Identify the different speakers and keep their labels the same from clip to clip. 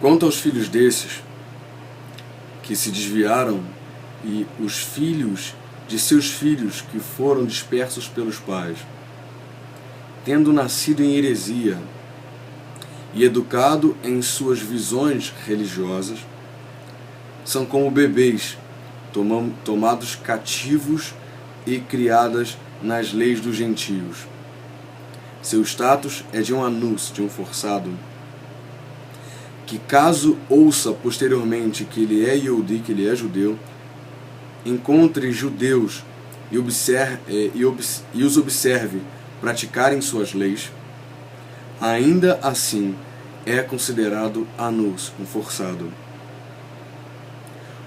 Speaker 1: Quanto aos filhos desses, que se desviaram, e os filhos de seus filhos que foram dispersos pelos pais, tendo nascido em heresia e educado em suas visões religiosas, são como bebês tomados cativos e criadas nas leis dos gentios. Seu status é de um anus, de um forçado, que caso ouça posteriormente que ele é Yehudi, que ele é judeu, encontre judeus e os observe praticarem suas leis, ainda assim é considerado anus, um forçado,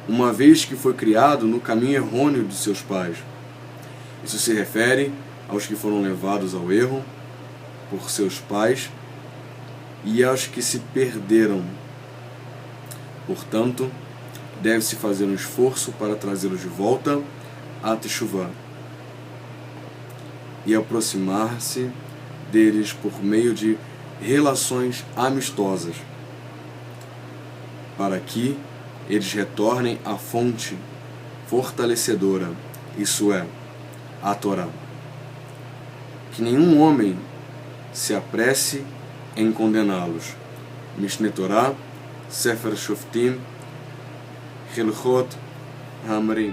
Speaker 1: uma vez que foi criado no caminho errôneo de seus pais. Isso se refere aos que foram levados ao erro por seus pais e aos que se perderam. Portanto, deve-se fazer um esforço para trazê-los de volta a Teshuvah e aproximar-se deles por meio de relações amistosas, para que eles retornem à fonte fortalecedora, isso é, a Torá. Que nenhum homem se apresse em condená-los. Mishneh Torah, Sefer Shoftim, Hilchot Hamrim.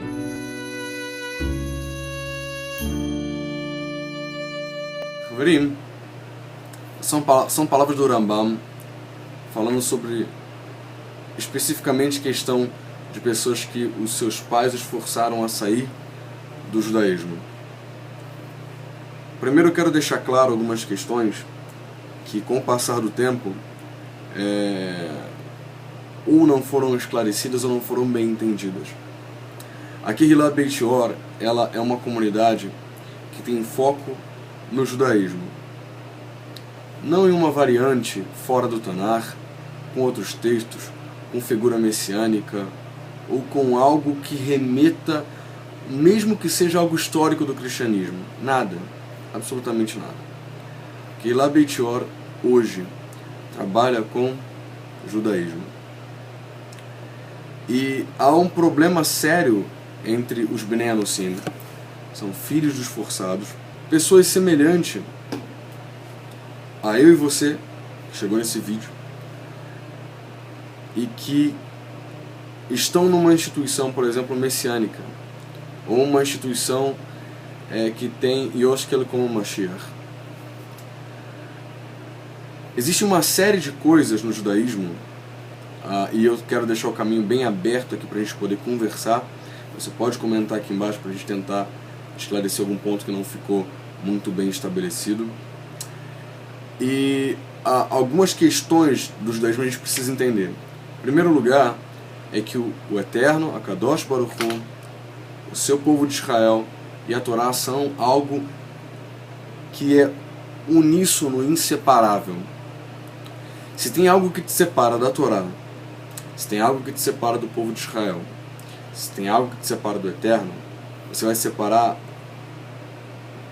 Speaker 1: Haverim são palavras do Rambam falando sobre especificamente questão de pessoas que os seus pais os forçaram a sair do judaísmo. Primeiro eu quero deixar claro algumas questões que com o passar do tempo ou não foram esclarecidas ou não foram bem entendidas. A Kehillah Beit Or, ela é uma comunidade que tem foco no judaísmo, não em uma variante fora do Tanar, com outros textos, com figura messiânica, ou com algo que remeta, mesmo que seja algo histórico do cristianismo. Nada, absolutamente nada. Kehillah Beit Or, hoje, trabalha com judaísmo. E há um problema sério entre os Bnei Anusim, são filhos dos forçados, pessoas semelhantes a eu e você, que chegou nesse vídeo, e que estão numa instituição, por exemplo, messiânica, ou uma instituição que tem Yoshkel como Mashiach. Existe uma série de coisas no judaísmo, e eu quero deixar o caminho bem aberto aqui para a gente poder conversar. Você pode comentar aqui embaixo para a gente tentar esclarecer algum ponto que não ficou muito bem estabelecido. E algumas questões do judaísmo a gente precisa entender. Em primeiro lugar, é que o Eterno, a Kadosh Baruch Hu, o seu povo de Israel e a Torá são algo que é uníssono, inseparável. Se tem algo que te separa da Torá, se tem algo que te separa do povo de Israel, se tem algo que te separa do Eterno, você vai separar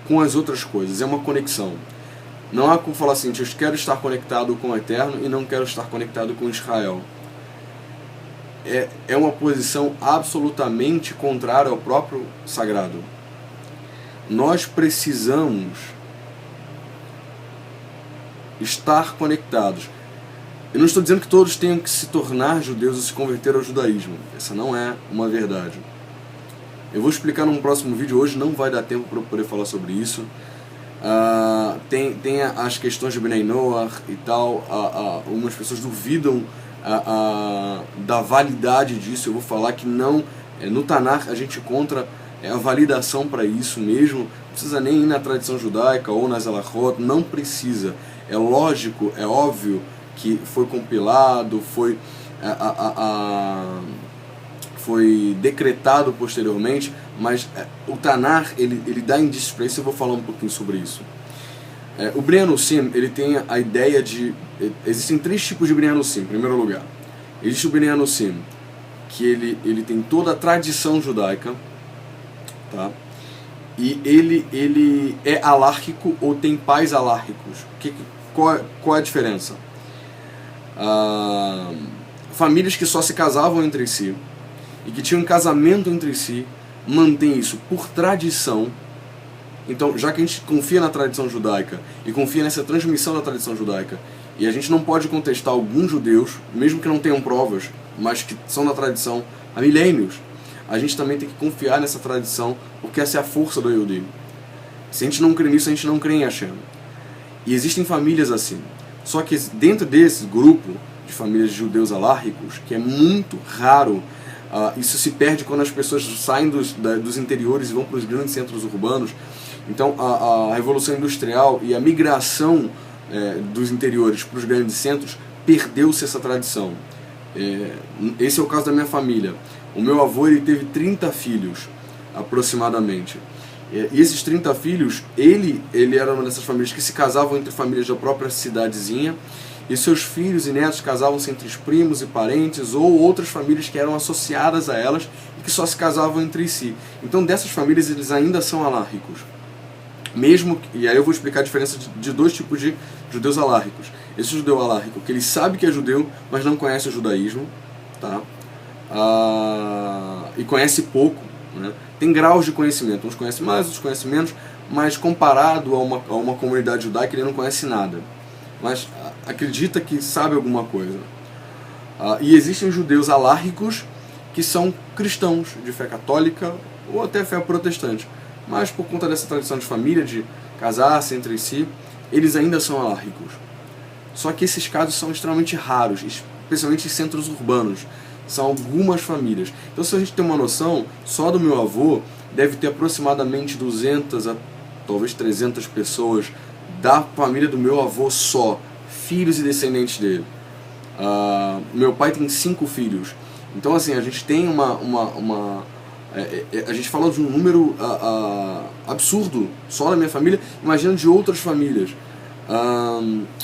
Speaker 1: com as outras coisas. É uma conexão. Não há como falar assim, eu quero estar conectado com o Eterno e não quero estar conectado com Israel. É uma posição absolutamente contrária ao próprio sagrado. Nós precisamos estar conectados. Eu não estou dizendo que todos tenham que se tornar judeus ou se converter ao judaísmo. Essa não é uma verdade. Eu vou explicar num próximo vídeo. Hoje não vai dar tempo para eu poder falar sobre isso. Tem as questões de Bnei Noach e tal. Algumas pessoas duvidam da validade disso. Eu vou falar que não. No Tanar a gente encontra a validação para isso mesmo. Não precisa nem ir na tradição judaica ou nas halachot. Não precisa. É lógico, é óbvio que foi compilado, foi decretado posteriormente, mas o Tanar ele dá indícios para isso. Eu vou falar um pouquinho sobre isso. O Bnei Anusim, ele tem a ideia de... Existem 3 tipos de Bnei Anusim, em primeiro lugar. Existe o Bnei Anusim, que ele tem toda a tradição judaica, tá? E ele é alárquico ou tem pais alárquicos. Qual é a diferença? famílias que só se casavam entre si e que tinham um casamento entre si, mantêm isso por tradição. Então, já que a gente confia na tradição judaica e confia nessa transmissão da tradição judaica, e a gente não pode contestar alguns judeus, mesmo que não tenham provas, mas que são da tradição há milênios, a gente também tem que confiar nessa tradição, porque essa é a força do Yehudi. Se a gente não crê nisso, a gente não crê em Hashem. E existem famílias assim. Só que dentro desse grupo de famílias de judeus alárricos, que é muito raro, isso se perde quando as pessoas saem dos interiores e vão para os grandes centros urbanos. Então a Revolução Industrial e a migração dos interiores para os grandes centros, perdeu-se essa tradição. Esse é o caso da minha família. O meu avô, ele teve 30 filhos, aproximadamente. E esses 30 filhos, ele era uma dessas famílias que se casavam entre famílias da própria cidadezinha, e seus filhos e netos casavam-se entre os primos e parentes, ou outras famílias que eram associadas a elas e que só se casavam entre si. Então, dessas famílias, eles ainda são alárricos. E aí eu vou explicar a diferença de dois tipos de judeus alárricos. Esse judeu alárrico, que ele sabe que é judeu, mas não conhece o judaísmo, tá? E conhece pouco, né? Tem graus de conhecimento, uns conhecem mais, outros conhecem menos, mas comparado a uma comunidade judaica, ele não conhece nada, mas acredita que sabe alguma coisa. E existem judeus alárricos que são cristãos, de fé católica ou até fé protestante, mas por conta dessa tradição de família, de casar-se entre si, eles ainda são alárricos. Só que esses casos são extremamente raros, especialmente em centros urbanos. São algumas famílias. Então, se a gente tem uma noção, só do meu avô deve ter aproximadamente 200 a talvez 300 pessoas da família do meu avô só, filhos e descendentes dele. Meu pai tem 5 filhos. Então, assim, a gente tem a gente fala de um número absurdo só da minha família, imagina de outras famílias.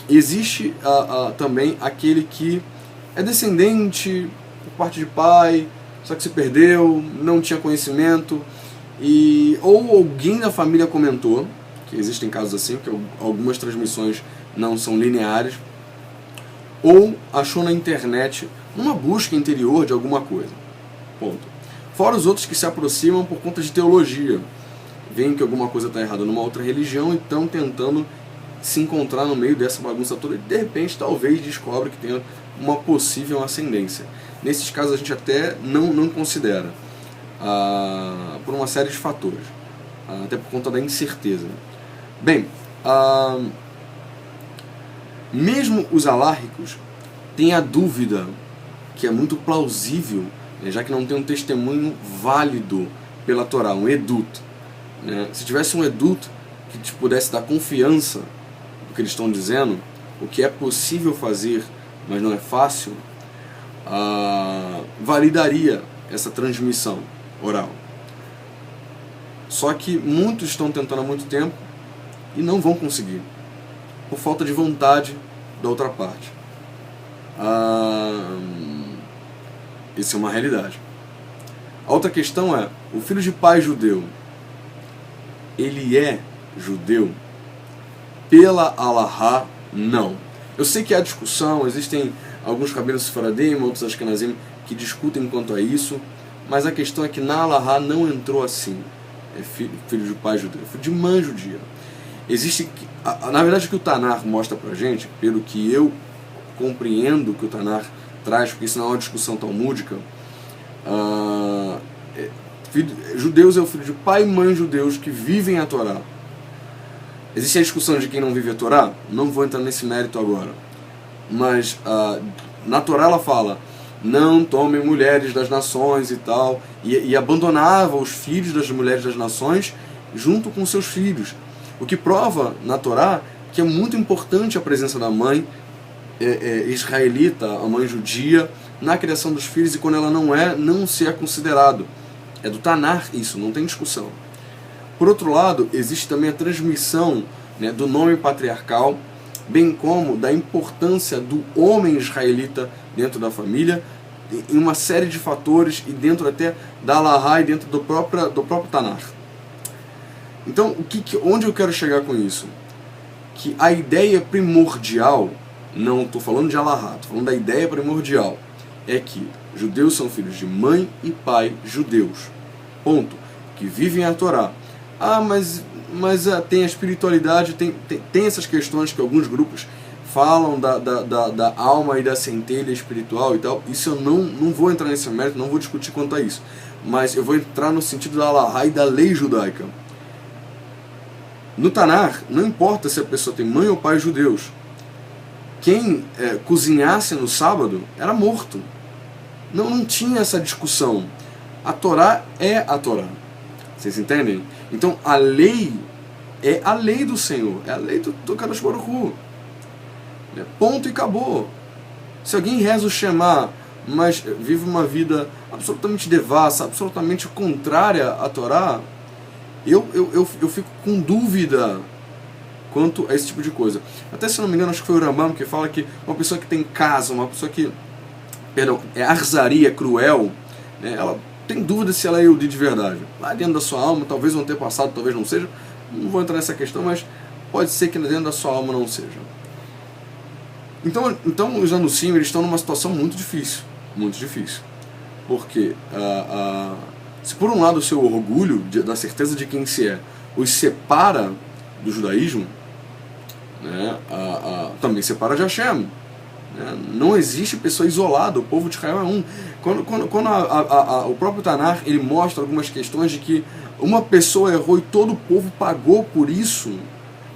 Speaker 1: Existe também aquele que é descendente por parte de pai, só que se perdeu, não tinha conhecimento, ou alguém da família comentou, que existem casos assim, que algumas transmissões não são lineares, ou achou na internet numa busca interior de alguma coisa. Ponto. Fora os outros que se aproximam por conta de teologia, veem que alguma coisa está errada numa outra religião e estão tentando se encontrar no meio dessa bagunça toda e de repente talvez descobre que tem uma possível ascendência. Nesses casos a gente até não considera, por uma série de fatores, até por conta da incerteza. Bem, mesmo os alárricos têm a dúvida, que é muito plausível, né, já que não tem um testemunho válido pela Torá, um edut. Né? Se tivesse um edut que te pudesse dar confiança no que eles estão dizendo, o que é possível fazer, mas não é fácil, validaria essa transmissão oral. Só que muitos estão tentando há muito tempo e não vão conseguir, por falta de vontade da outra parte. Isso é uma realidade. A outra questão é, o filho de pai judeu, ele é judeu? Pela Alahá, não. Eu sei que há discussão, existem alguns rabinos sefaradim, outros ashkenazim, que discutem quanto a isso, mas a questão é que na Alahá não entrou assim. É filho de pai judeu, filho de mãe judia. Existe, na verdade, o que o Tanar mostra pra gente, pelo que eu compreendo que o Tanar traz, porque isso não é uma discussão talmúdica, judeus é o filho de pai e mãe judeus que vivem a Torá. Existe a discussão de quem não vive a Torá? Não vou entrar nesse mérito agora. Mas na Torá ela fala, não tomem mulheres das nações e tal, e abandonava os filhos das mulheres das nações junto com seus filhos. O que prova na Torá que é muito importante a presença da mãe israelita, a mãe judia, na criação dos filhos, e quando ela não se é considerado. É do Tanar isso, não tem discussão. Por outro lado, existe também a transmissão, né, do nome patriarcal, bem como da importância do homem israelita dentro da família, em uma série de fatores, e dentro até da Alahá e dentro do próprio Tanar. Então, onde eu quero chegar com isso? Que a ideia primordial, não estou falando de Alahá, estou falando da ideia primordial, é que judeus são filhos de mãe e pai judeus. Ponto. Que vivem a Torá. Mas tem a espiritualidade, tem essas questões que alguns grupos falam da alma e da centelha espiritual e tal. Isso eu não vou entrar nesse mérito, não vou discutir quanto a isso. Mas eu vou entrar no sentido da Halahá e da lei judaica. No Tanar, não importa se a pessoa tem mãe ou pai judeus. Quem cozinhasse no sábado era morto. Não tinha essa discussão. A Torá é a Torá. Vocês entendem? Então a lei é a lei do Senhor. É a lei do Kadosh Baruch Hu. Ponto e acabou. Se alguém reza o Shema, mas vive uma vida absolutamente devassa, absolutamente contrária à Torá, eu fico com dúvida quanto a esse tipo de coisa. Até se não me engano, acho que foi o Rambam que fala que uma pessoa que tem casa, uma pessoa que é arzaria, cruel, né, ela tem dúvida se ela é Yehudi de verdade. Lá dentro da sua alma, talvez vão ter passado, talvez não seja. Não vou entrar nessa questão, mas pode ser que dentro da sua alma não seja. Então os anuncios, eles estão numa situação muito difícil. Muito difícil. Porque se por um lado o seu orgulho da certeza de quem se é os separa do judaísmo, né, também separa de Hashem. Não existe pessoa isolada, o povo de Israel é um. Quando o próprio Tanar ele mostra algumas questões de que uma pessoa errou e todo o povo pagou por isso,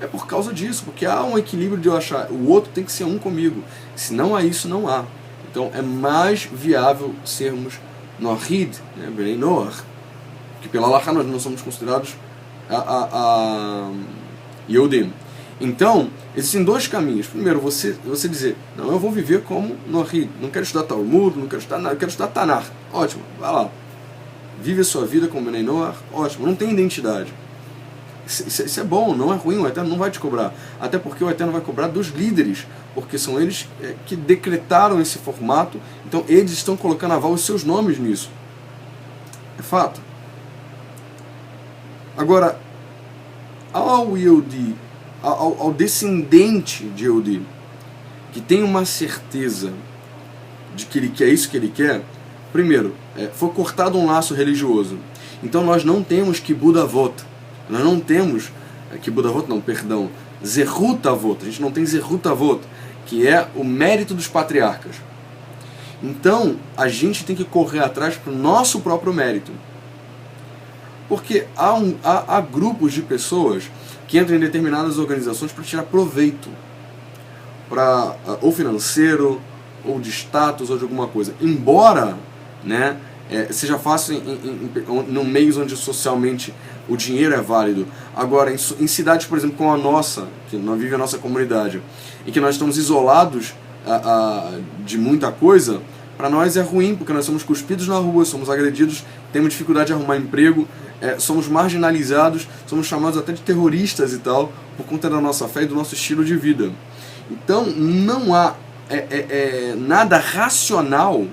Speaker 1: é por causa disso, porque há um equilíbrio de eu achar o outro tem que ser um comigo, se não há isso, não há. Então é mais viável sermos Noahid, né, Benei Noach, que pela Halahá nós não somos considerados Yehudim. Então, existem dois caminhos. Primeiro, você dizer, não, eu vou viver como Noahid, não quero estudar Talmud, não quero estudar nada, eu quero estudar Tanar. Ótimo, vai lá. Vive a sua vida como Benei Noach, ótimo, não tem identidade. Isso é bom, não é ruim, o Eterno não vai te cobrar. Até porque o Eterno vai cobrar dos líderes, porque são eles que decretaram esse formato, então eles estão colocando aval os seus nomes nisso. É fato. Agora, ao Yehudi, ao descendente de Yehudi, que tem uma certeza de que ele quer isso que ele quer, primeiro, foi cortado um laço religioso. Então nós não temos Kibud Avot. Nós não temos Kibud Avot, não, perdão, Zerut Avot. A gente não tem Zerut Avot, que é o mérito dos patriarcas. Então, a gente tem que correr atrás para o nosso próprio mérito. Porque há grupos de pessoas que entram em determinadas organizações para tirar proveito, ou financeiro, ou de status, ou de alguma coisa. Embora, né, seja fácil em meios onde socialmente o dinheiro é válido. Agora, em cidades, por exemplo, como a nossa, que nós vive a nossa comunidade, e que nós estamos isolados de muita coisa, para nós é ruim, porque nós somos cuspidos na rua, somos agredidos, temos dificuldade de arrumar emprego, somos marginalizados, somos chamados até de terroristas e tal, por conta da nossa fé e do nosso estilo de vida. Então, não há nada racional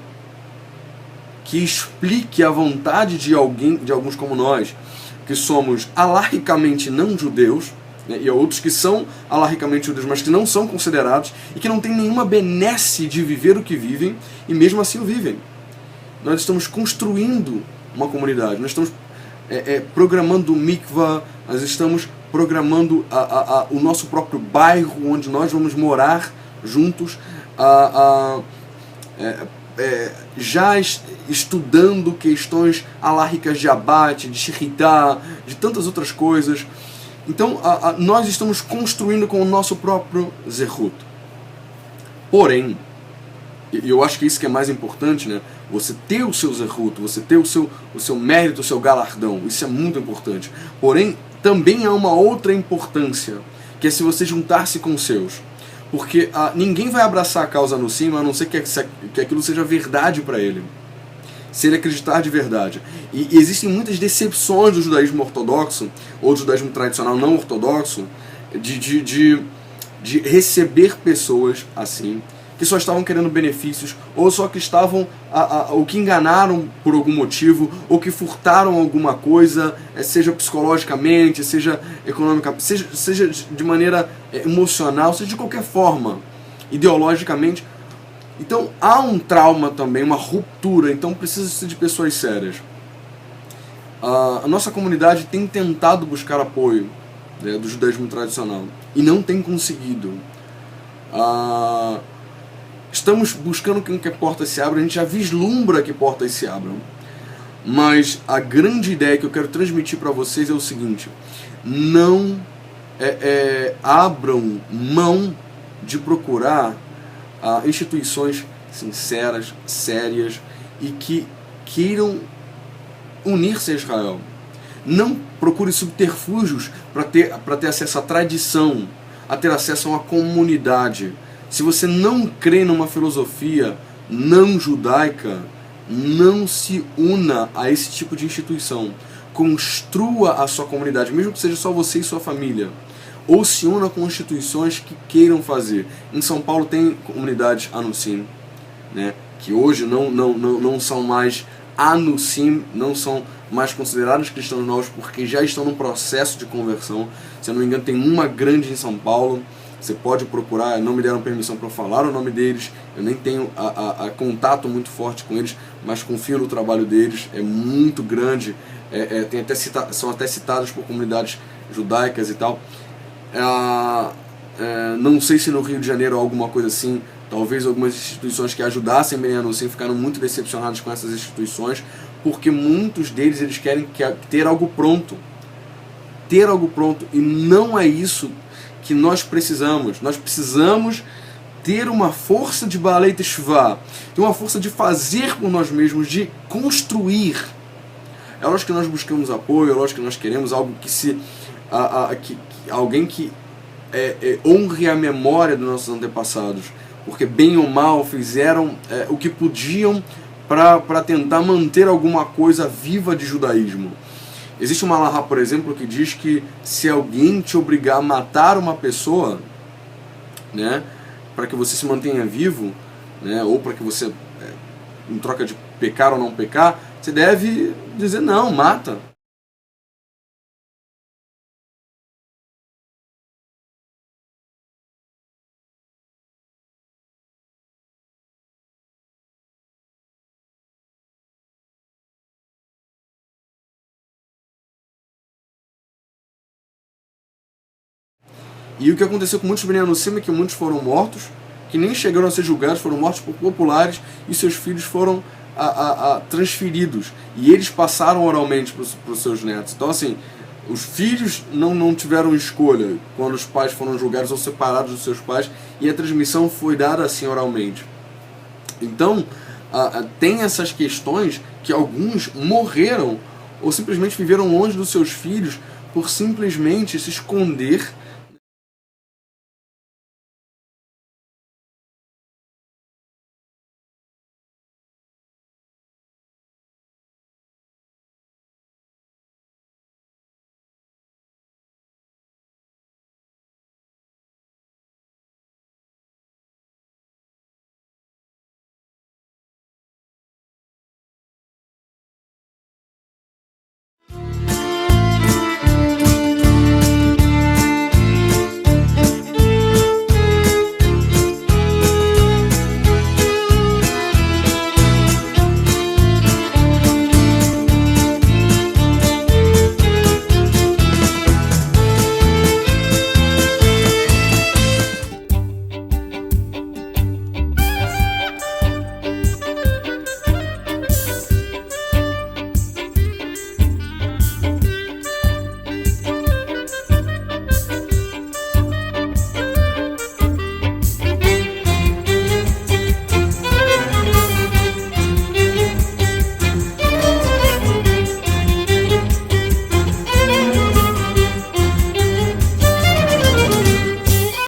Speaker 1: que explique a vontade de alguns como nós, que somos alarricamente não judeus, né, e outros que são alarricamente judeus, mas que não são considerados, e que não têm nenhuma benesse de viver o que vivem, e mesmo assim o vivem. Nós estamos construindo uma comunidade, nós estamos programando o mikvah, nós estamos programando o nosso próprio bairro, onde nós vamos morar juntos, já estudando questões alárricas de abate, de shechitá, de tantas outras coisas. Então, nós estamos construindo com o nosso próprio zerut. Porém, e eu acho que isso que é mais importante, né? Você ter o seu zerut, você ter o seu mérito, o seu galardão, isso é muito importante. Porém, também há uma outra importância, que é se você juntar-se com os seus. Porque ninguém vai abraçar a causa no cima, a não ser que aquilo seja verdade para ele. Se ele acreditar de verdade. E existem muitas decepções do judaísmo ortodoxo, ou do judaísmo tradicional não ortodoxo, de receber pessoas assim, que só estavam querendo benefícios, ou só que estavam, ou que enganaram por algum motivo, ou que furtaram alguma coisa, seja psicologicamente, seja economicamente, seja de maneira emocional, seja de qualquer forma, ideologicamente. Então há um trauma também, uma ruptura, então precisa-se de pessoas sérias. A nossa comunidade tem tentado buscar apoio, né, do judaísmo tradicional e não tem conseguido. Estamos buscando que portas se abram, a gente já vislumbra que portas se abram. Mas a grande ideia que eu quero transmitir para vocês é o seguinte: não abram mão de procurar instituições sinceras, sérias e que queiram unir-se a Israel. Não procure subterfúgios para ter acesso à tradição, a ter acesso a uma comunidade. Se você não crê numa filosofia não judaica, não se una a esse tipo de instituição. Construa a sua comunidade, mesmo que seja só você e sua família. Ou se una com instituições que queiram fazer. Em São Paulo tem comunidades Anusim, né, que hoje não são mais Anusim, não são mais considerados cristãos novos porque já estão num processo de conversão. Se eu não me engano, tem uma grande em São Paulo. Você pode procurar, não me deram permissão para falar o nome deles, eu nem tenho contato muito forte com eles, mas confio no trabalho deles, é muito grande, são até citados por comunidades judaicas e tal. Não sei se no Rio de Janeiro há alguma coisa assim, talvez algumas instituições que ajudassem bem a Anusim ficaram muito decepcionados com essas instituições, porque muitos deles eles querem ter algo pronto. Ter algo pronto, e não é isso que nós precisamos. Nós precisamos ter uma força de Baalei Teshuvah, ter uma força de fazer por nós mesmos, de construir. É lógico que nós buscamos apoio, é lógico que nós queremos algo alguém que honre a memória dos nossos antepassados, porque bem ou mal fizeram o que podiam para tentar manter alguma coisa viva de judaísmo. Existe uma halahá, por exemplo, que diz que se alguém te obrigar a matar uma pessoa, né, para que você se mantenha vivo, né, ou para que você, em troca de pecar ou não pecar, você deve dizer não, mata. E o que aconteceu com muitos Bnei Anusim é que muitos foram mortos, que nem chegaram a ser julgados, foram mortos por populares, e seus filhos foram transferidos. E eles passaram oralmente para os seus netos. Então, assim, os filhos não tiveram escolha quando os pais foram julgados ou separados dos seus pais, e a transmissão foi dada assim oralmente. Então, tem essas questões que alguns morreram ou simplesmente viveram longe dos seus filhos por simplesmente se esconder